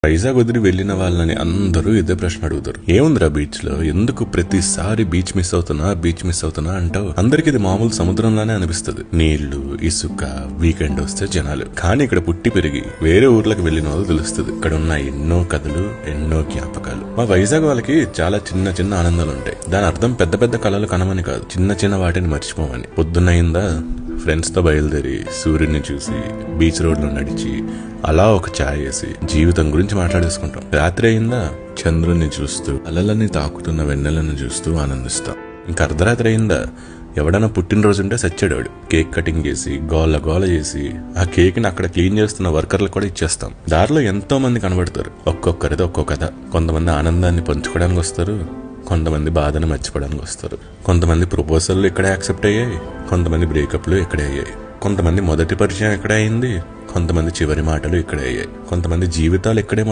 వైజాగ్ వదిలి వెళ్లిన వాళ్ళని అందరూ ఇదే ప్రశ్న అడుగుతారు, ఏముందిరా బీచ్ లో, ఎందుకు ప్రతిసారి బీచ్ మిస్ అవుతున్నా అంటావు? అందరికి ఇది మామూలు సముద్రంలానే అనిపిస్తుంది, నీళ్లు, ఇసుక, వీకెండ్ వస్తే జనాలు. కానీ ఇక్కడ పుట్టి పెరిగి వేరే ఊర్లకు వెళ్లిన వాళ్ళు తెలుస్తుంది, ఇక్కడ ఉన్న ఎన్నో కథలు, ఎన్నో జ్ఞాపకాలు. మా వైజాగ్ వాళ్ళకి చాలా చిన్న చిన్న ఆనందాలు ఉంటాయి. దాని అర్థం పెద్ద పెద్ద కళలు కనమని కాదు, చిన్న చిన్న వాటిని మర్చిపోమని. పొద్దున్నయిందా ఫ్రెండ్స్ తో బయలుదేరి సూర్యుడిని చూసి బీచ్ రోడ్ లో నడిచి అలా ఒక ఛాయ్ వేసి జీవితం గురించి మాట్లాడేసుకుంటాం. రాత్రి అయిందా చంద్రుడిని చూస్తూ అలలని తాకుతున్న వెన్నెలను చూస్తూ ఆనందిస్తాం. ఇంకా అర్ధరాత్రి అయిందా ఎవడన్నా పుట్టినరోజు ఉంటే సచ్చాడు, కేక్ కటింగ్ చేసి గోల గోల చేసి ఆ కేక్ ని అక్కడ క్లీన్ చేస్తున్న వర్కర్లు కూడా ఇచ్చేస్తాం. దారిలో ఎంతో మంది కనబడతారు, ఒక్కొక్కరిది ఒక్కో కథ. కొంతమంది ఆనందాన్ని పంచుకోవడానికి వస్తారు, కొంతమంది బాధను మర్చిపోవడానికి వస్తారు. కొంతమంది ప్రపోజల్లు ఇక్కడే యాక్సెప్ట్ అయ్యాయి, కొంతమంది బ్రేకప్లు ఇక్కడే అయ్యాయి. కొంతమంది మొదటి పరిచయం ఇక్కడే అయింది, కొంతమంది చివరి మాటలు ఇక్కడే అయ్యాయి. కొంతమంది జీవితాలు ఇక్కడే